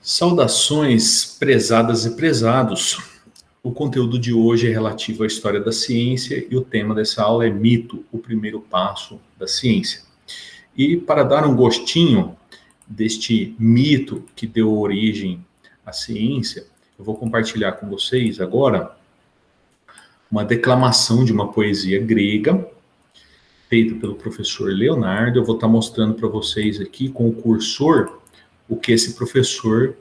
Saudações, prezadas e prezados. O conteúdo de hoje é relativo à história da ciência e o tema dessa aula é mito, o primeiro passo da ciência. E para dar um gostinho deste mito que deu origem à ciência, eu vou compartilhar com vocês agora uma declamação de uma poesia grega, feita pelo professor Leonardo. Eu vou estar mostrando para vocês aqui com o cursor o que esse professor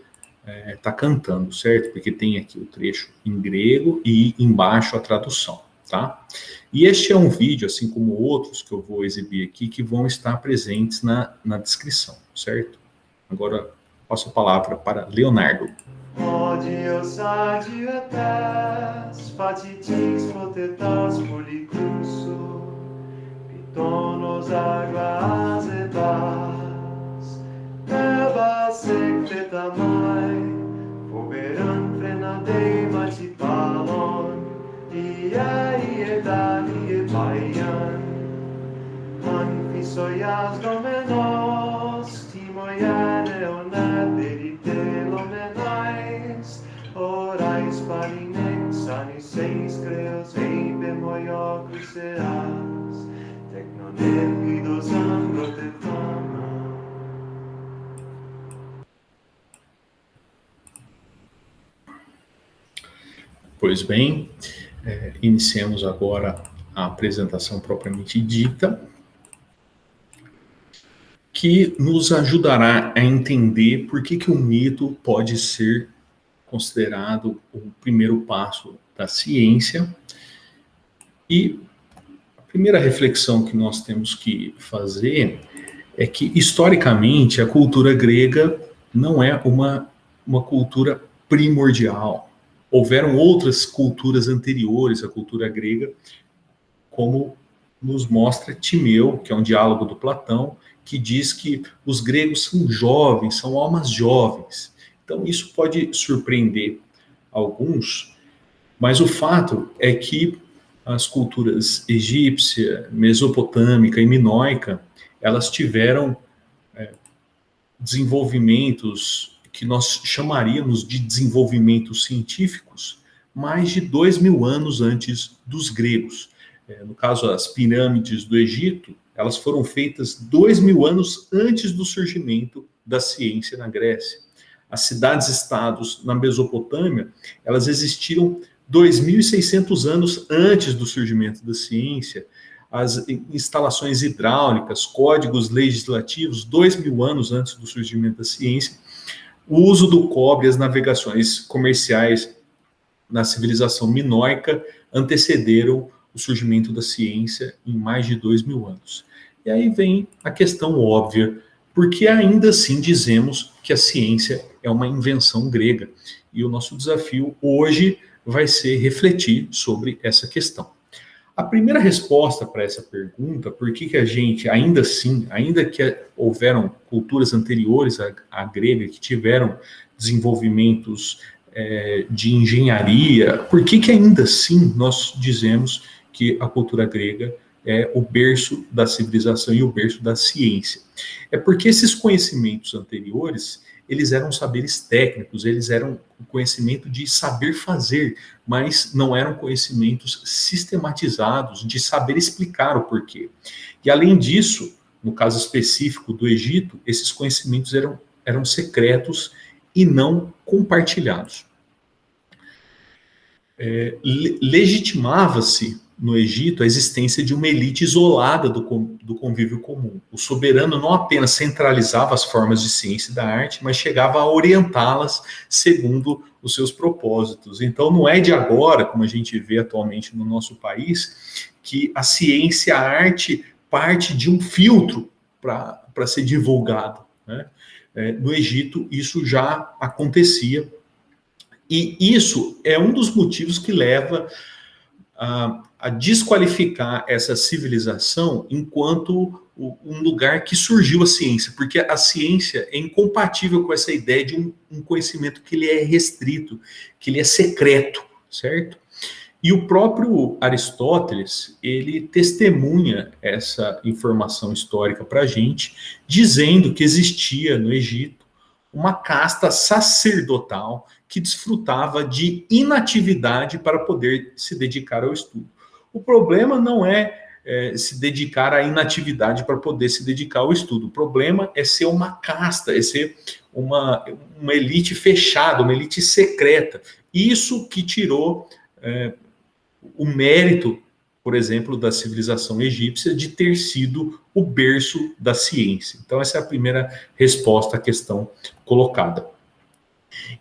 está cantando, certo? Porque tem aqui o trecho em grego e embaixo a tradução, tá? E este é um vídeo, assim como outros que eu vou exibir aqui, que vão estar presentes na descrição, certo? Agora, passo a palavra para Leonardo. Odios adietas, fatitis potetas policruxo, pitonos águas etas, tebas secretamai, foberan frenadei matipalon, ietani epaian, anfisoias domenos, timoiane onaderite lomenais, orais parinex aniseis creos heipemoio cruceas, tecnonergidos ambrote fama. Pois bem, iniciemos agora a apresentação propriamente dita, que nos ajudará a entender por que o mito pode ser considerado o primeiro passo da ciência. E a primeira reflexão que nós temos que fazer é que, historicamente, a cultura grega não é uma cultura primordial. Houveram outras culturas anteriores à cultura grega, como nos mostra Timeu, que é um diálogo do Platão, que diz que os gregos são jovens, são almas jovens. Então, isso pode surpreender alguns, mas o fato é que as culturas egípcia, mesopotâmica e minoica, elas tiveram desenvolvimentos que nós chamaríamos de desenvolvimentos científicos mais de 2.000 anos antes dos gregos. No caso, as pirâmides do Egito, elas foram feitas 2.000 anos antes do surgimento da ciência na Grécia. As cidades-estados na Mesopotâmia, elas existiram 2.600 anos antes do surgimento da ciência. As instalações hidráulicas, códigos legislativos, 2.000 anos antes do surgimento da ciência. O uso do cobre, as navegações comerciais na civilização minoica antecederam o surgimento da ciência em mais de 2.000 anos. E aí vem a questão óbvia, porque ainda assim dizemos que a ciência é uma invenção grega. E o nosso desafio hoje vai ser refletir sobre essa questão. A primeira resposta para essa pergunta, por que a gente, ainda assim, ainda que houveram culturas anteriores à grega que tiveram desenvolvimentos de engenharia, por que ainda assim nós dizemos que a cultura grega é o berço da civilização e o berço da ciência? É porque esses conhecimentos anteriores, eles eram saberes técnicos, eles eram o conhecimento de saber fazer, mas não eram conhecimentos sistematizados de saber explicar o porquê. E além disso, no caso específico do Egito, esses conhecimentos eram secretos e não compartilhados. Legitimava-se no Egito a existência de uma elite isolada do convívio comum. O soberano não apenas centralizava as formas de ciência e da arte, mas chegava a orientá-las segundo os seus propósitos. Então, não é de agora, como a gente vê atualmente no nosso país, que a ciência e a arte parte de um filtro para ser divulgado, né? No Egito, isso já acontecia. E isso é um dos motivos que leva a desqualificar essa civilização enquanto um lugar que surgiu a ciência, porque a ciência é incompatível com essa ideia de um conhecimento que ele é restrito, que ele é secreto, certo? E o próprio Aristóteles, ele testemunha essa informação histórica para a gente, dizendo que existia no Egito uma casta sacerdotal que desfrutava de inatividade para poder se dedicar ao estudo. O problema não é se dedicar à inatividade para poder se dedicar ao estudo. O problema é ser uma casta, é ser uma elite fechada, uma elite secreta. Isso que tirou o mérito, por exemplo, da civilização egípcia de ter sido o berço da ciência. Então, essa é a primeira resposta à questão colocada.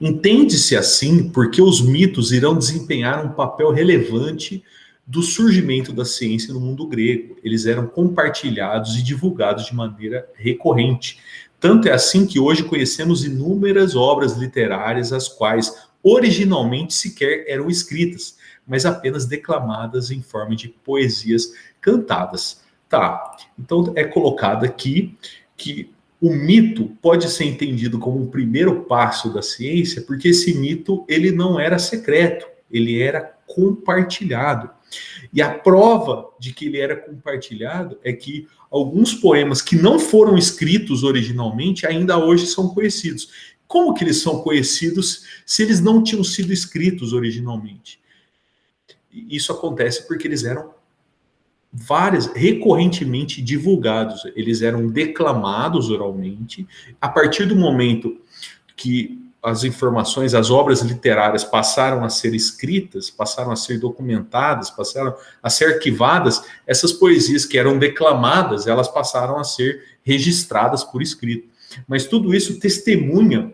Entende-se assim porque os mitos irão desempenhar um papel relevante do surgimento da ciência no mundo grego. Eles eram compartilhados e divulgados de maneira recorrente. Tanto é assim que hoje conhecemos inúmeras obras literárias, as quais originalmente sequer eram escritas, mas apenas declamadas em forma de poesias cantadas. Tá, então é colocado aqui que o mito pode ser entendido como um primeiro passo da ciência, porque esse mito ele não era secreto, ele era compartilhado. E a prova de que ele era compartilhado é que alguns poemas que não foram escritos originalmente ainda hoje são conhecidos. Como que eles são conhecidos se eles não tinham sido escritos originalmente? Isso acontece porque eles eram recorrentemente divulgados, eles eram declamados oralmente. A partir do momento que as informações, as obras literárias passaram a ser escritas, passaram a ser documentadas, passaram a ser arquivadas, essas poesias que eram declamadas, elas passaram a ser registradas por escrito. Mas tudo isso testemunha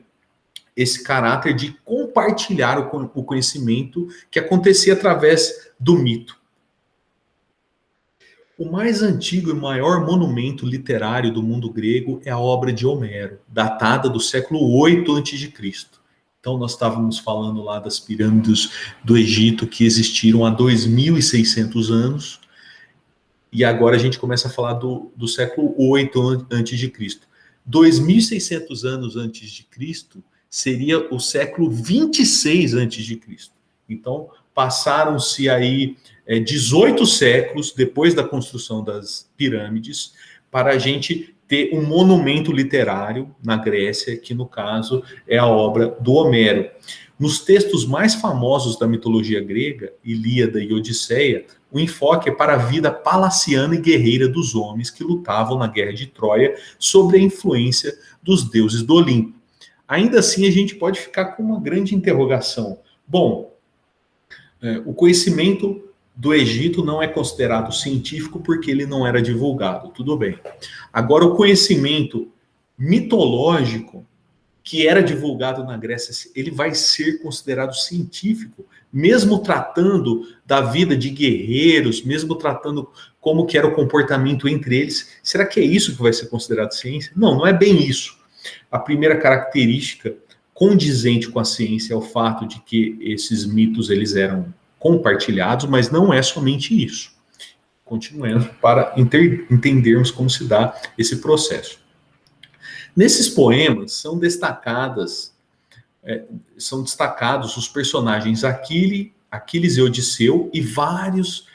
esse caráter de compartilhar o conhecimento que acontecia através do mito. O mais antigo e maior monumento literário do mundo grego é a obra de Homero, datada do século 8 a.C. Então, nós estávamos falando lá das pirâmides do Egito que existiram há 2.600 anos, e agora a gente começa a falar do século 8 a.C. 2.600 anos antes de Cristo seria o século 26 a.C. Então, passaram-se aí 18 séculos depois da construção das pirâmides para a gente ter um monumento literário na Grécia, que no caso é a obra do Homero. Nos textos mais famosos da mitologia grega, Ilíada e Odisseia, o enfoque é para a vida palaciana e guerreira dos homens que lutavam na guerra de Troia sob a influência dos deuses do Olimpo. Ainda assim, a gente pode ficar com uma grande interrogação. Bom, o conhecimento do Egito não é considerado científico porque ele não era divulgado, tudo bem. Agora, o conhecimento mitológico que era divulgado na Grécia, ele vai ser considerado científico, mesmo tratando da vida de guerreiros, mesmo tratando como que era o comportamento entre eles. Será que é isso que vai ser considerado ciência? Não, não é bem isso. A primeira característica condizente com a ciência é o fato de que esses mitos eles eram compartilhados, mas não é somente isso. Continuando para entendermos como se dá esse processo. Nesses poemas são destacados os personagens Aquiles e Odisseu e vários...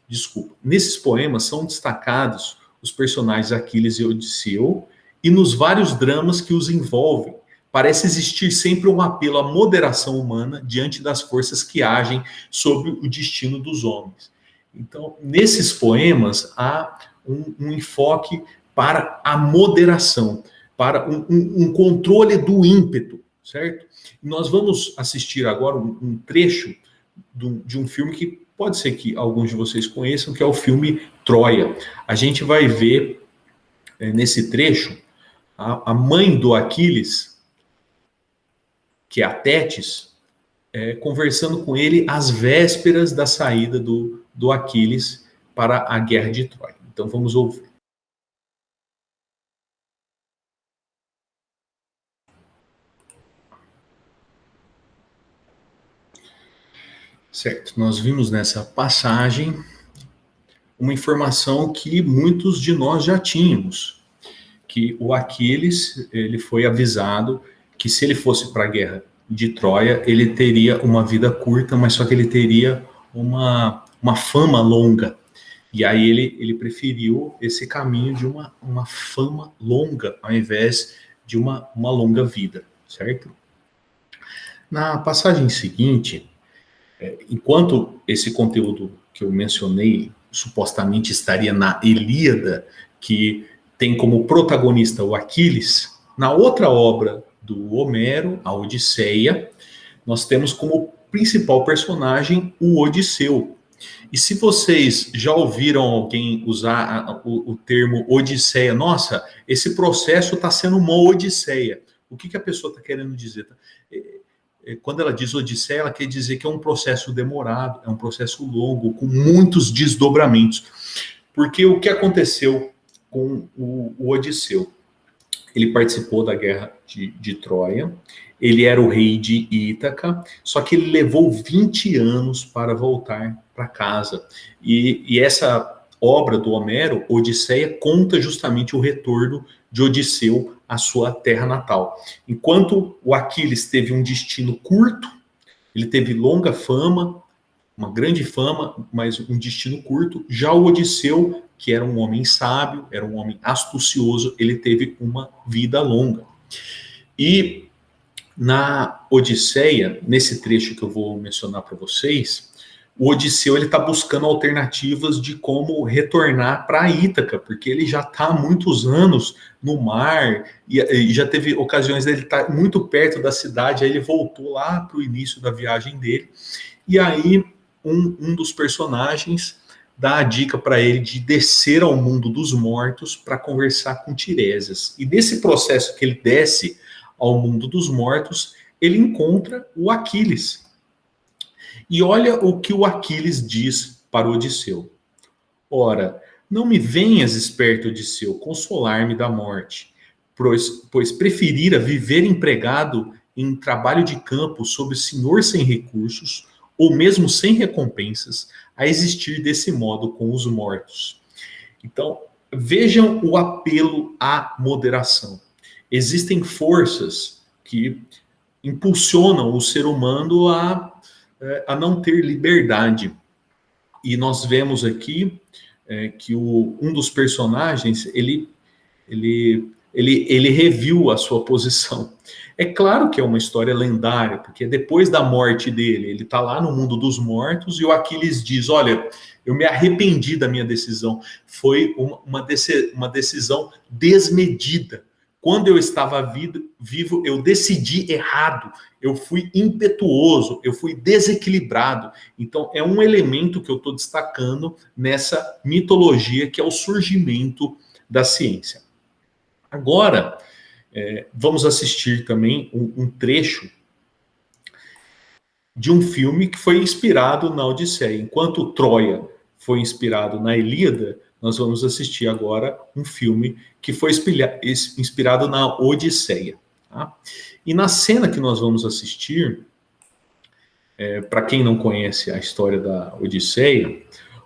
Desculpa. Nesses poemas são destacados os personagens Aquiles e Odisseu e nos vários dramas que os envolvem. Parece existir sempre um apelo à moderação humana diante das forças que agem sobre o destino dos homens. Então, nesses poemas, há um enfoque para a moderação, para um controle do ímpeto, certo? E nós vamos assistir agora um trecho de um filme que pode ser que alguns de vocês conheçam, que é o filme Troia. A gente vai ver nesse trecho a mãe do Aquiles, que é a Tétis, conversando com ele às vésperas da saída do Aquiles para a guerra de Troia. Então vamos ouvir. Certo, nós vimos nessa passagem uma informação que muitos de nós já tínhamos, que o Aquiles ele foi avisado que se ele fosse para a guerra de Troia, ele teria uma vida curta, mas só que ele teria uma fama longa. E aí ele preferiu esse caminho de uma fama longa, ao invés de uma longa vida, certo? Na passagem seguinte, enquanto esse conteúdo que eu mencionei supostamente estaria na Ilíada, que tem como protagonista o Aquiles, na outra obra do Homero, a Odisseia, nós temos como principal personagem o Odisseu. E se vocês já ouviram alguém usar o termo Odisseia, nossa, esse processo está sendo uma Odisseia. O que a pessoa está querendo dizer? Quando ela diz Odisseia, ela quer dizer que é um processo demorado, é um processo longo, com muitos desdobramentos. Porque o que aconteceu com o Odisseu? Ele participou da guerra de Troia, ele era o rei de Ítaca, só que ele levou 20 anos para voltar para casa. E essa obra do Homero, Odisseia, conta justamente o retorno de Odisseu à sua terra natal. Enquanto o Aquiles teve um destino curto, ele teve longa fama, uma grande fama, mas um destino curto, já o Odisseu, que era um homem sábio, era um homem astucioso, ele teve uma vida longa. E na Odisseia, nesse trecho que eu vou mencionar para vocês, o Odisseu está buscando alternativas de como retornar para Ítaca, porque ele já está há muitos anos no mar, e já teve ocasiões dele estar muito perto da cidade, aí ele voltou lá para o início da viagem dele, e aí um dos personagens dá a dica para ele de descer ao mundo dos mortos para conversar com Tiresias. E nesse processo que ele desce ao mundo dos mortos, ele encontra o Aquiles. E olha o que o Aquiles diz para o Odisseu. Ora, não me venhas, esperto Odisseu, consolar-me da morte, pois preferira viver empregado em trabalho de campo sob senhor sem recursos, ou mesmo sem recompensas, a existir desse modo com os mortos. Então, vejam o apelo à moderação. Existem forças que impulsionam o ser humano a não ter liberdade. E nós vemos aqui que um dos personagens, ele reviu a sua posição. É claro que é uma história lendária, porque depois da morte dele, ele está lá no mundo dos mortos, e o Aquiles diz, olha, eu me arrependi da minha decisão, foi uma decisão desmedida. Quando eu estava vivo, eu decidi errado, eu fui impetuoso, eu fui desequilibrado. Então, é um elemento que eu estou destacando nessa mitologia, que é o surgimento da ciência. Agora, vamos assistir também um trecho de um filme que foi inspirado na Odisseia. Enquanto Troia foi inspirado na Ilíada, nós vamos assistir agora um filme que foi inspirado na Odisseia. Tá? E na cena que nós vamos assistir, para quem não conhece a história da Odisseia,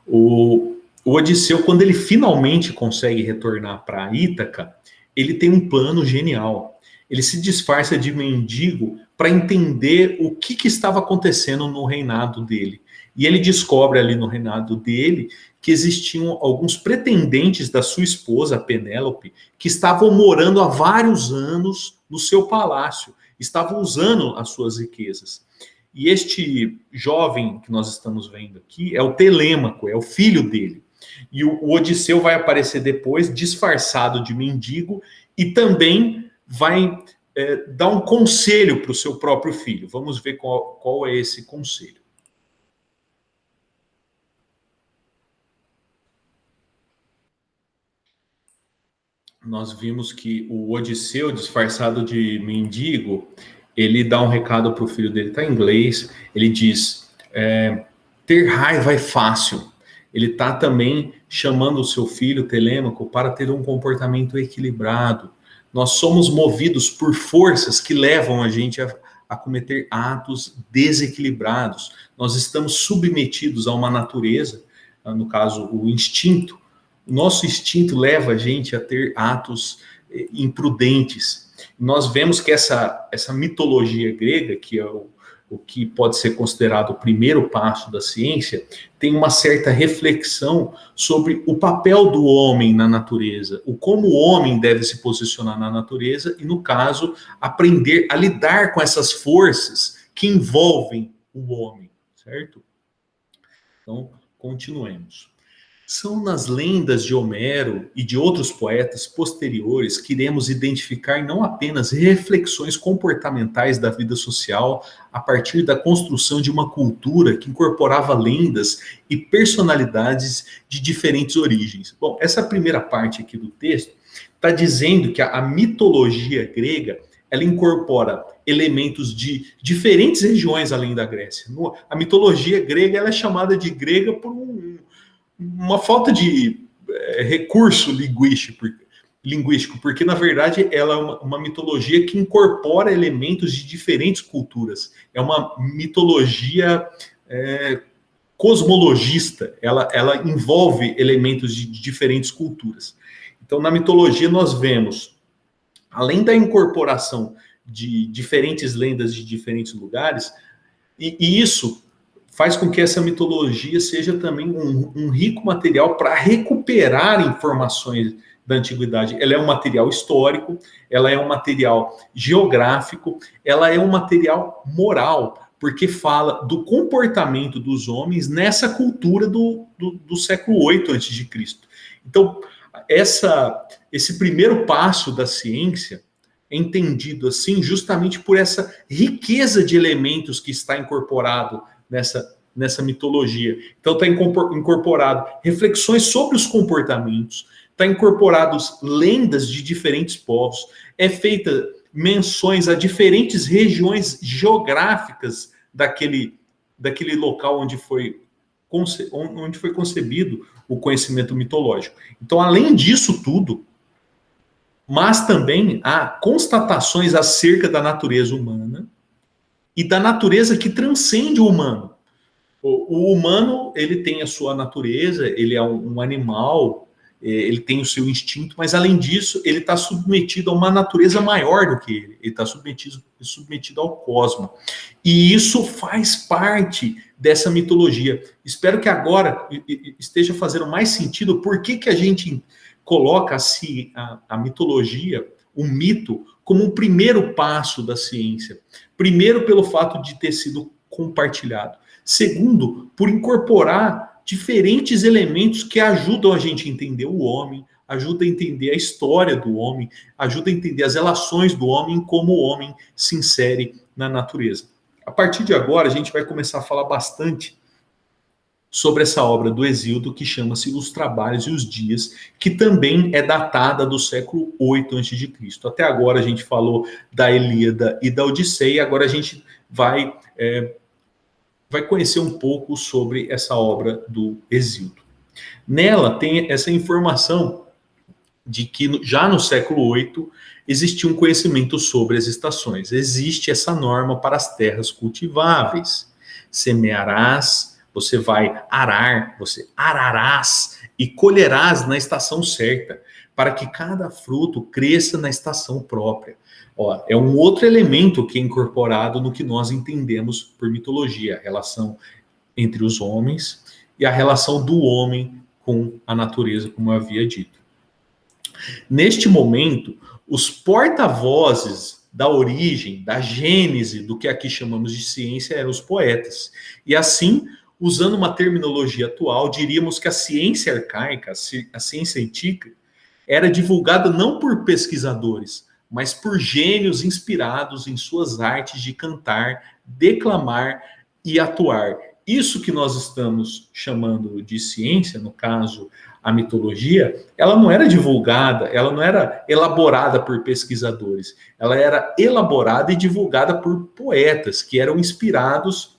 o Odisseu, quando ele finalmente consegue retornar para Ítaca, ele tem um plano genial. Ele se disfarça de mendigo para entender o que estava acontecendo no reinado dele. E ele descobre ali no reinado dele que existiam alguns pretendentes da sua esposa, Penélope, que estavam morando há vários anos no seu palácio, estavam usando as suas riquezas. E este jovem que nós estamos vendo aqui é o Telêmaco, é o filho dele. E o Odisseu vai aparecer depois, disfarçado de mendigo, e também vai dar um conselho para o seu próprio filho. Vamos ver qual é esse conselho. Nós vimos que o Odisseu, disfarçado de mendigo, ele dá um recado para o filho dele, está em inglês, ele diz, ter raiva é fácil. Ele está também chamando o seu filho, Telêmaco, para ter um comportamento equilibrado. Nós somos movidos por forças que levam a gente a cometer atos desequilibrados. Nós estamos submetidos a uma natureza, no caso, o instinto. O nosso instinto leva a gente a ter atos imprudentes. Nós vemos que essa mitologia grega, que é o que pode ser considerado o primeiro passo da ciência, tem uma certa reflexão sobre o papel do homem na natureza, o como o homem deve se posicionar na natureza e, no caso, aprender a lidar com essas forças que envolvem o homem, certo? Então, continuemos. São nas lendas de Homero e de outros poetas posteriores que iremos identificar não apenas reflexões comportamentais da vida social a partir da construção de uma cultura que incorporava lendas e personalidades de diferentes origens. Bom, essa primeira parte aqui do texto está dizendo que a mitologia grega ela incorpora elementos de diferentes regiões além da Grécia. A mitologia grega ela é chamada de grega por uma falta de recurso linguístico, porque na verdade ela é uma mitologia que incorpora elementos de diferentes culturas. É uma mitologia cosmologista, ela envolve elementos de diferentes culturas. Então, na mitologia nós vemos, além da incorporação de diferentes lendas de diferentes lugares, e isso faz com que essa mitologia seja também um rico material para recuperar informações da antiguidade. Ela é um material histórico, ela é um material geográfico, ela é um material moral, porque fala do comportamento dos homens nessa cultura do século VIII a.C. Então, esse primeiro passo da ciência é entendido assim justamente por essa riqueza de elementos que está incorporado nessa mitologia. Então está incorporado reflexões sobre os comportamentos, está incorporados lendas de diferentes povos, é feita menções a diferentes regiões geográficas daquele local onde foi concebido o conhecimento mitológico. Então, além disso tudo, mas também há constatações acerca da natureza humana e da natureza que transcende o humano. O humano, ele tem a sua natureza, ele é um animal, ele tem o seu instinto, mas além disso, ele está submetido a uma natureza maior do que ele está submetido ao cosmos. E isso faz parte dessa mitologia. Espero que agora esteja fazendo mais sentido por que a gente coloca assim, a mitologia, o mito, como um primeiro passo da ciência. Primeiro, pelo fato de ter sido compartilhado. Segundo, por incorporar diferentes elementos que ajudam a gente a entender o homem, ajuda a entender a história do homem, ajuda a entender as relações do homem, como o homem se insere na natureza. A partir de agora, a gente vai começar a falar bastante sobre essa obra do Hesíodo, que chama-se Os Trabalhos e os Dias, que também é datada do século VIII a.C. Até agora a gente falou da Ilíada e da Odisseia, agora a gente vai conhecer um pouco sobre essa obra do Hesíodo. Nela tem essa informação de que já no século VIII existia um conhecimento sobre as estações. Existe essa norma para as terras cultiváveis. Semearás, você vai arar, você ararás e colherás na estação certa, para que cada fruto cresça na estação própria. Ó, é um outro elemento que é incorporado no que nós entendemos por mitologia, a relação entre os homens e a relação do homem com a natureza, como eu havia dito. Neste momento, os porta-vozes da origem, da gênese do que aqui chamamos de ciência eram os poetas. E assim, usando uma terminologia atual, diríamos que a ciência arcaica, a ciência antiga, era divulgada não por pesquisadores, mas por gênios inspirados em suas artes de cantar, declamar e atuar. Isso que nós estamos chamando de ciência, no caso, a mitologia, ela não era divulgada, ela não era elaborada por pesquisadores, ela era elaborada e divulgada por poetas que eram inspirados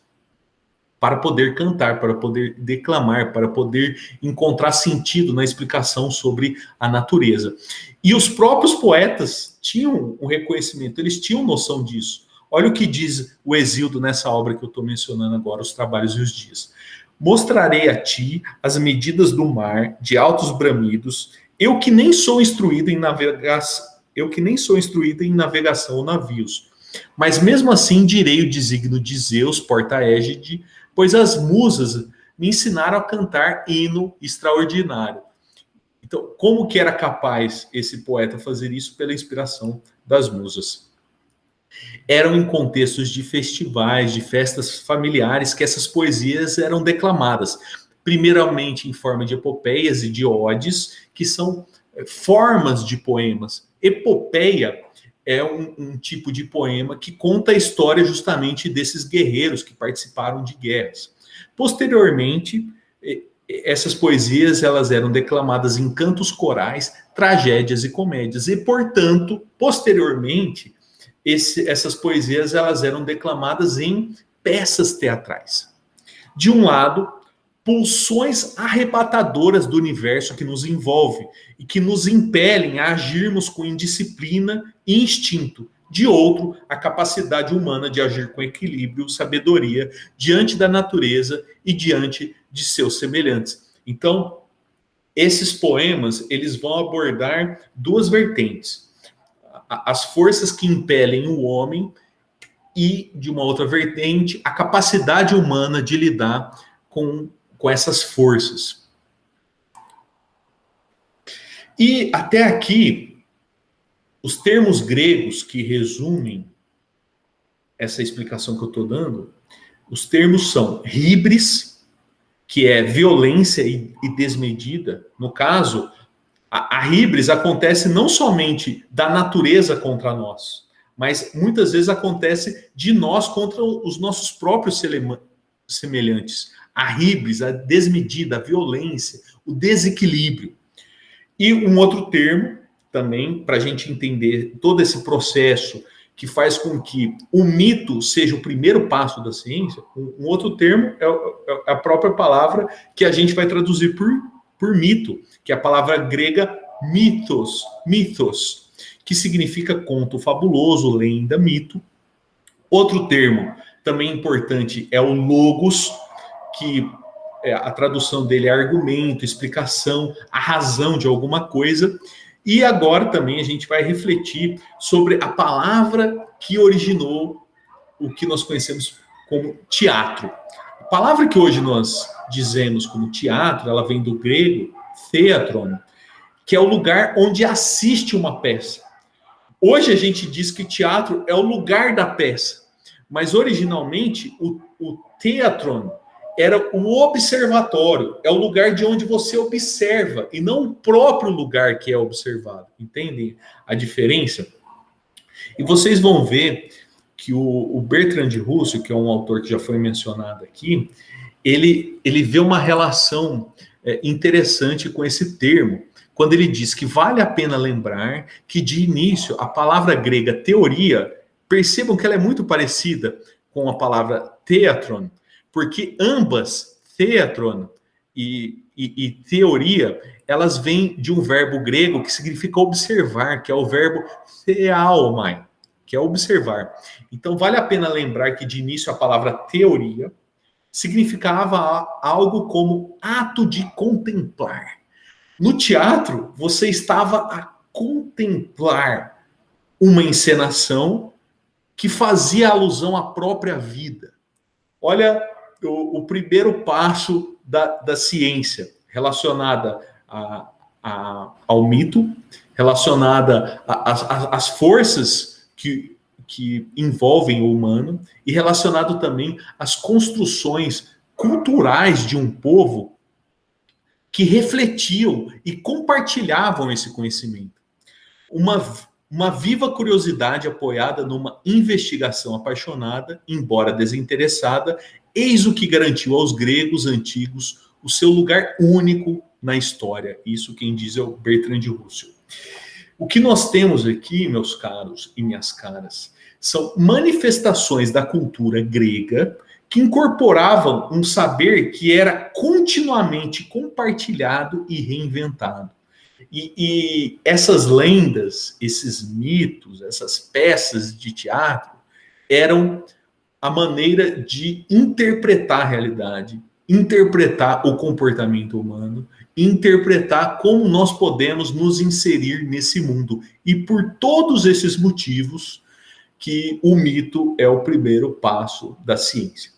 para poder cantar, para poder declamar, para poder encontrar sentido na explicação sobre a natureza. E os próprios poetas tinham um reconhecimento, eles tinham noção disso. Olha o que diz o Hesíodo nessa obra que eu estou mencionando agora, Os Trabalhos e os Dias. Mostrarei a ti as medidas do mar, de altos bramidos, eu que nem sou instruído em navegação ou navios. Mas mesmo assim direi o desígnio de Zeus, porta-égide, pois as musas me ensinaram a cantar hino extraordinário. Então, como que era capaz esse poeta fazer isso? Pela inspiração das musas. Eram em contextos de festivais, de festas familiares, que essas poesias eram declamadas. Primeiramente em forma de epopeias e de odes, que são formas de poemas. Epopeia é um tipo de poema que conta a história justamente desses guerreiros que participaram de guerras. Posteriormente, essas poesias elas eram declamadas em cantos corais, tragédias e comédias. E, portanto, posteriormente, essas poesias elas eram declamadas em peças teatrais. De um lado, pulsões arrebatadoras do universo que nos envolve e que nos impelem a agirmos com indisciplina e instinto. De outro, a capacidade humana de agir com equilíbrio, sabedoria, diante da natureza e diante de seus semelhantes. Então, esses poemas, eles vão abordar duas vertentes. As forças que impelem o homem e, de uma outra vertente, a capacidade humana de lidar com essas forças. E até aqui, os termos gregos que resumem essa explicação que eu estou dando, os termos são hybris, que é violência e desmedida. No caso, a híbris acontece não somente da natureza contra nós, mas muitas vezes acontece de nós contra os nossos próprios semelhantes. A híbris, a desmedida, a violência, o desequilíbrio. E um outro termo também, para a gente entender todo esse processo que faz com que o mito seja o primeiro passo da ciência, um outro termo é a própria palavra que a gente vai traduzir por mito, que é a palavra grega mythos, que significa conto fabuloso, lenda, mito. Outro termo também importante é o logos, que a tradução dele é argumento, explicação, a razão de alguma coisa. E agora também a gente vai refletir sobre a palavra que originou o que nós conhecemos como teatro. A palavra que hoje nós dizemos como teatro, ela vem do grego theatron, que é o lugar onde assiste uma peça. Hoje a gente diz que teatro é o lugar da peça, mas originalmente o theatron era o observatório, é o lugar de onde você observa, e não o próprio lugar que é observado. Entendem a diferença? E vocês vão ver que o Bertrand Russell, que é um autor que já foi mencionado aqui, ele vê uma relação interessante com esse termo, quando ele diz que vale a pena lembrar que, de início, a palavra grega teoria, percebam que ela é muito parecida com a palavra theatron, porque ambas, theatron e teoria, elas vêm de um verbo grego que significa observar, que é o verbo theaomai, que é observar. Então, vale a pena lembrar que, de início, a palavra teoria significava algo como ato de contemplar. No teatro, você estava a contemplar uma encenação que fazia alusão à própria vida. Olha o primeiro passo da ciência relacionada ao mito, relacionada às forças que envolvem o humano e relacionado também às construções culturais de um povo que refletiam e compartilhavam esse conhecimento. Uma viva curiosidade apoiada numa investigação apaixonada, embora desinteressada, eis o que garantiu aos gregos antigos o seu lugar único na história. Isso quem diz é o Bertrand Russell. O que nós temos aqui, meus caros e minhas caras, são manifestações da cultura grega que incorporavam um saber que era continuamente compartilhado e reinventado. E essas lendas, esses mitos, essas peças de teatro eram a maneira de interpretar a realidade, interpretar o comportamento humano, interpretar como nós podemos nos inserir nesse mundo. E por todos esses motivos que o mito é o primeiro passo da ciência.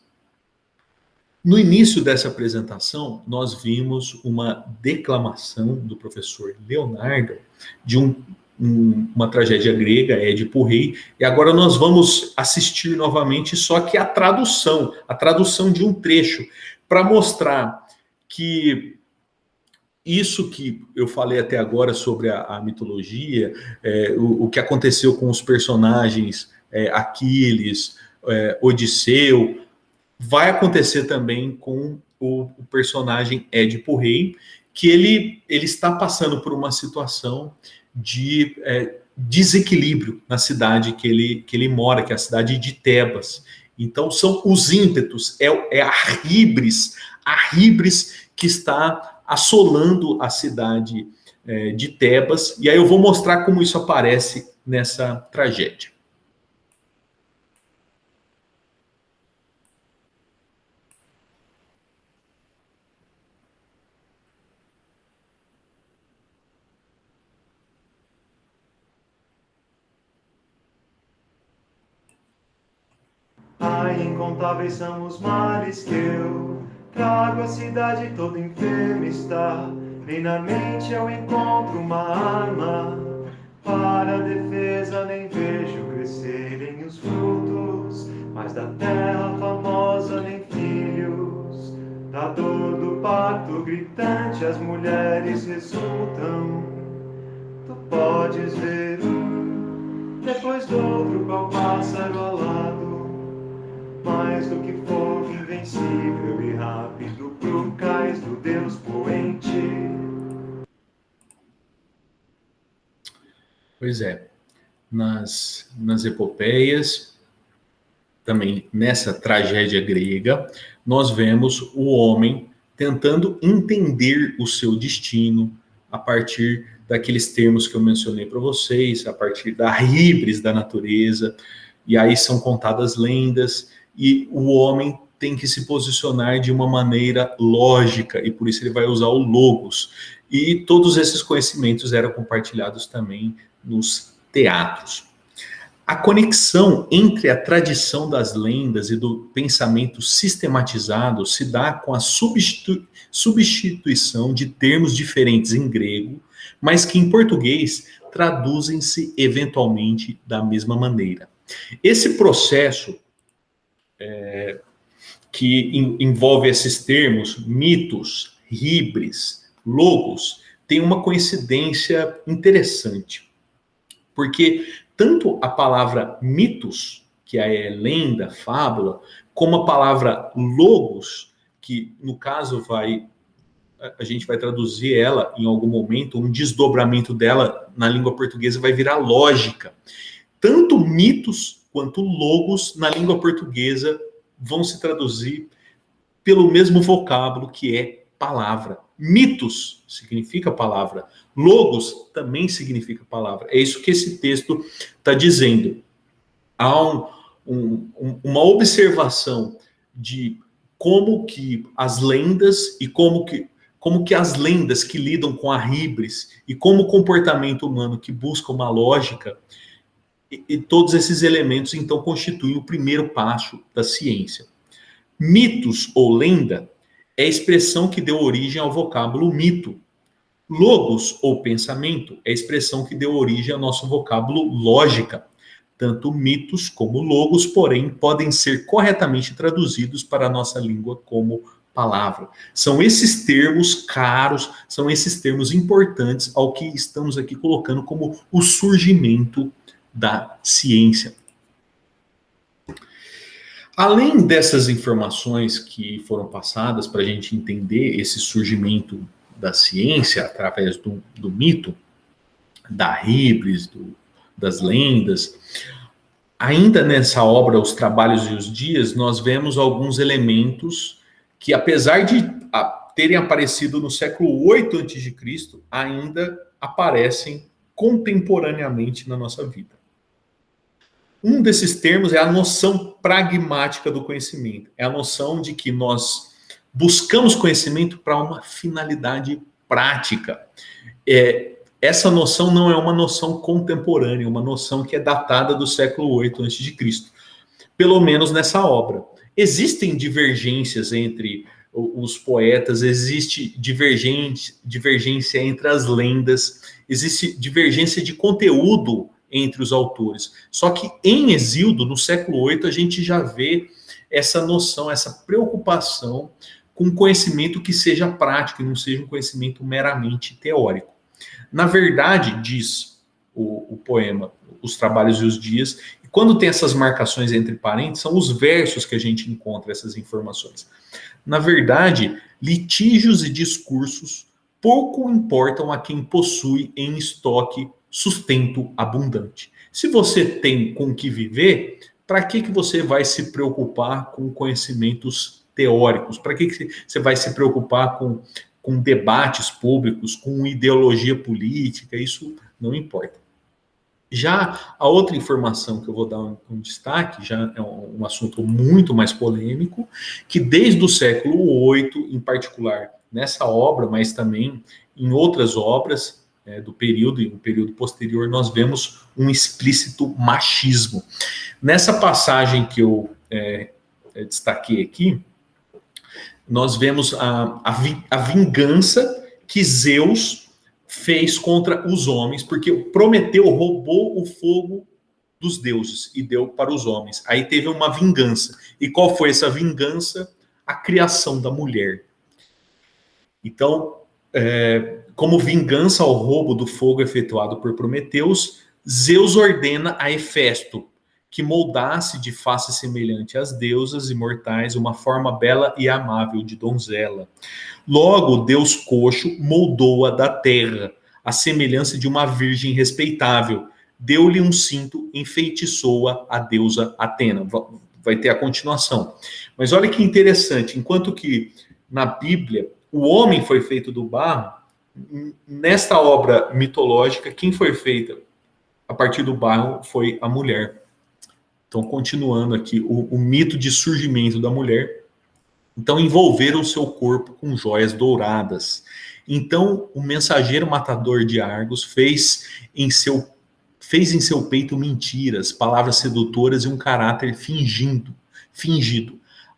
No início dessa apresentação, nós vimos uma declamação do professor Leonardo de uma tragédia grega, Édipo Rei, e agora nós vamos assistir novamente, só que a tradução de um trecho, para mostrar que isso que eu falei até agora sobre a mitologia, o que aconteceu com os personagens Aquiles, Odisseu, vai acontecer também com o personagem Édipo Rei, que ele está passando por uma situação de desequilíbrio na cidade que ele mora, que é a cidade de Tebas. Então são os ímpetos, é a híbris que está assolando a cidade de Tebas, e aí eu vou mostrar como isso aparece nessa tragédia. Ai, incontáveis são os males que eu trago, a cidade toda enferma está. Nem na mente eu encontro uma arma para a defesa, nem vejo crescerem os frutos, mas da terra famosa nem filhos. Da dor do parto gritante as mulheres resultam. Tu podes ver um depois do outro, qual pássaro alado, mais do que fogo invencível e rápido pro cais do Deus poente. Pois é, nas epopeias, também nessa tragédia grega, nós vemos o homem tentando entender o seu destino a partir daqueles termos que eu mencionei para vocês, a partir da híbris da natureza, e aí são contadas lendas, e o homem tem que se posicionar de uma maneira lógica, e por isso ele vai usar o logos. E todos esses conhecimentos eram compartilhados também nos teatros. A conexão entre a tradição das lendas e do pensamento sistematizado se dá com a substituição de termos diferentes em grego, mas que em português traduzem-se eventualmente da mesma maneira. Esse processo que envolve esses termos, mitos, híbris, logos, tem uma coincidência interessante. Porque tanto a palavra mitos, que é lenda, fábula, como a palavra logos, que no caso a gente vai traduzir ela em algum momento, um desdobramento dela na língua portuguesa vai virar lógica. Tanto mitos quanto logos na língua portuguesa vão se traduzir pelo mesmo vocábulo que é palavra. Mitos significa palavra, logos também significa palavra. É isso que esse texto está dizendo. Há uma observação de como que as lendas e como que as lendas que lidam com a híbris e como o comportamento humano que busca uma lógica, e todos esses elementos então constituem o primeiro passo da ciência. Mitos ou lenda é a expressão que deu origem ao vocábulo mito. Logos ou pensamento é a expressão que deu origem ao nosso vocábulo lógica. Tanto mitos como logos, porém, podem ser corretamente traduzidos para a nossa língua como palavra. São esses termos caros, são esses termos importantes ao que estamos aqui colocando como o surgimento da ciência. Além dessas informações que foram passadas para a gente entender esse surgimento da ciência através do mito, da híbris, das lendas, ainda nessa obra, Os Trabalhos e os Dias, nós vemos alguns elementos que, apesar de terem aparecido no século 8 a.C., ainda aparecem contemporaneamente na nossa vida. Um desses termos é a noção pragmática do conhecimento. É a noção de que nós buscamos conhecimento para uma finalidade prática. essa noção não é uma noção contemporânea, é uma noção que é datada do século VIII a.C., pelo menos nessa obra. Existem divergências entre os poetas, existe divergência entre as lendas, existe divergência de conteúdo entre os autores. Só que em Hesíodo, no século VIII, a gente já vê essa noção, essa preocupação com conhecimento que seja prático e não seja um conhecimento meramente teórico. Na verdade, diz o poema Os Trabalhos e os Dias, e quando tem essas marcações entre parênteses, são os versos que a gente encontra essas informações. Na verdade, litígios e discursos pouco importam a quem possui em estoque sustento abundante. Se você tem com que viver, para que você vai se preocupar com conhecimentos teóricos? Para que você vai se preocupar com debates públicos, com ideologia política? Isso não importa. Já a outra informação que eu vou dar um destaque, já é um assunto muito mais polêmico, que desde o século VIII, em particular nessa obra, mas também em outras obras do período e no período posterior, nós vemos um explícito machismo. Nessa passagem que eu destaquei aqui, nós vemos a vingança que Zeus fez contra os homens, porque Prometeu roubou o fogo dos deuses e deu para os homens. Aí teve uma vingança. E qual foi essa vingança? A criação da mulher. Então, como vingança ao roubo do fogo efetuado por Prometeus, Zeus ordena a Hefesto que moldasse de face semelhante às deusas imortais uma forma bela e amável de donzela. Logo, o deus coxo moldou-a da terra, à semelhança de uma virgem respeitável. Deu-lhe um cinto, enfeitiçou-a a deusa Atena. Vai ter a continuação. Mas olha que interessante, enquanto que na Bíblia o homem foi feito do barro, nesta obra mitológica, quem foi feita a partir do barro foi a mulher. Então, continuando aqui, o mito de surgimento da mulher. Então, envolveram seu corpo com joias douradas. Então, o mensageiro matador de Argos fez em seu peito mentiras, palavras sedutoras e um caráter fingido.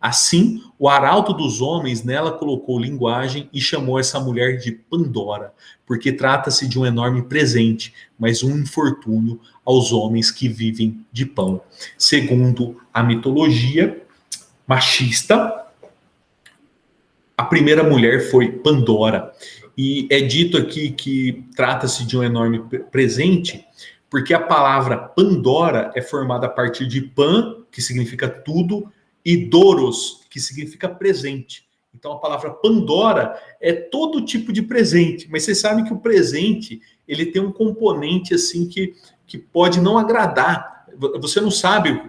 Assim, o arauto dos homens nela colocou linguagem e chamou essa mulher de Pandora, porque trata-se de um enorme presente, mas um infortúnio aos homens que vivem de pão. Segundo a mitologia machista, a primeira mulher foi Pandora. E é dito aqui que trata-se de um enorme presente, porque a palavra Pandora é formada a partir de pan, que significa tudo, e doros, que significa presente. Então a palavra Pandora é todo tipo de presente, mas vocês sabem que o presente ele tem um componente assim que pode não agradar. Você não sabe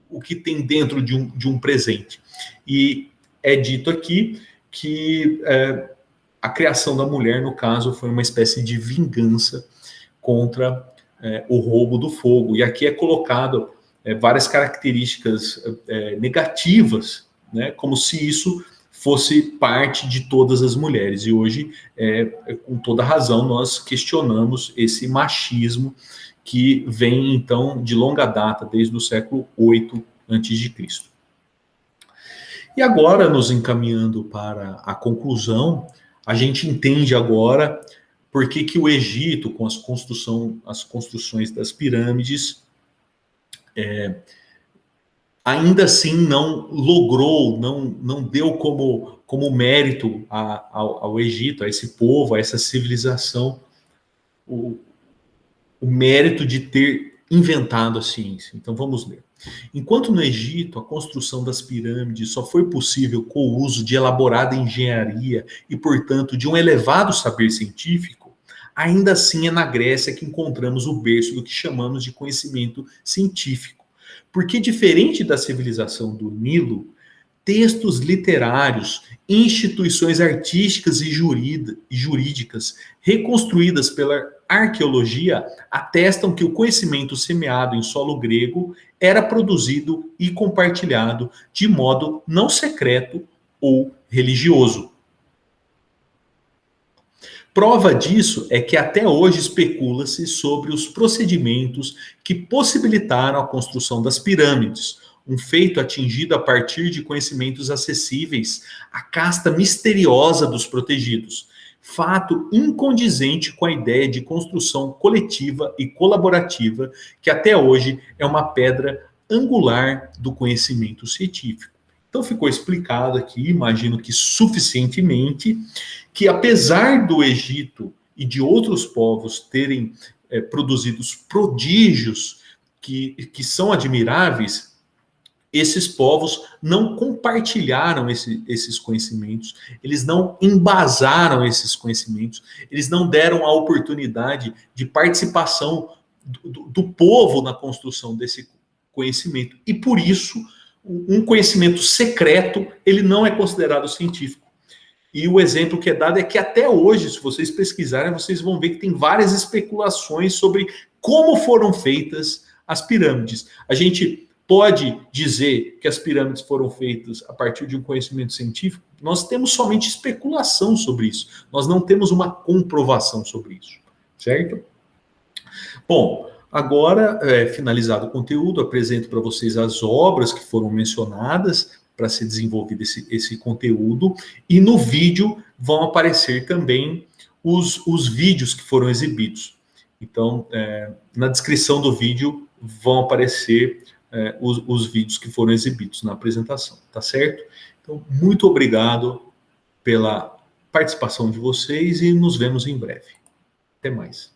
o que tem dentro de um presente. E é dito aqui que a criação da mulher, no caso, foi uma espécie de vingança contra o roubo do fogo. E aqui é colocado várias características negativas, né, como se isso fosse parte de todas as mulheres. E hoje, com toda razão, nós questionamos esse machismo que vem, então, de longa data, desde o século VIII a.C. E agora, nos encaminhando para a conclusão, a gente entende agora por que o Egito, com as construções das pirâmides, ainda assim não logrou, não deu como mérito ao Egito, a esse povo, a essa civilização, o mérito de ter inventado a ciência. Então vamos ler. Enquanto no Egito a construção das pirâmides só foi possível com o uso de elaborada engenharia e, portanto, de um elevado saber científico, ainda assim é na Grécia que encontramos o berço do que chamamos de conhecimento científico. Porque, diferente da civilização do Nilo, textos literários, instituições artísticas e jurídicas reconstruídas pela arqueologia atestam que o conhecimento semeado em solo grego era produzido e compartilhado de modo não secreto ou religioso. Prova disso é que até hoje especula-se sobre os procedimentos que possibilitaram a construção das pirâmides, um feito atingido a partir de conhecimentos acessíveis à casta misteriosa dos protegidos, fato incondizente com a ideia de construção coletiva e colaborativa que até hoje é uma pedra angular do conhecimento científico. Então ficou explicado aqui, imagino que suficientemente, que apesar do Egito e de outros povos terem produzido prodígios que são admiráveis, esses povos não compartilharam esses conhecimentos, eles não embasaram esses conhecimentos, eles não deram a oportunidade de participação do povo na construção desse conhecimento. E por isso, um conhecimento secreto, ele não é considerado científico. E o exemplo que é dado é que até hoje, se vocês pesquisarem, vocês vão ver que tem várias especulações sobre como foram feitas as pirâmides. A gente pode dizer que as pirâmides foram feitas a partir de um conhecimento científico? Nós temos somente especulação sobre isso. Nós não temos uma comprovação sobre isso, certo? Bom, agora, finalizado o conteúdo, apresento para vocês as obras que foram mencionadas para ser desenvolvido esse conteúdo, e no vídeo vão aparecer também os vídeos que foram exibidos. Então, na descrição do vídeo vão aparecer os vídeos que foram exibidos na apresentação, tá certo? Então, muito obrigado pela participação de vocês e nos vemos em breve. Até mais.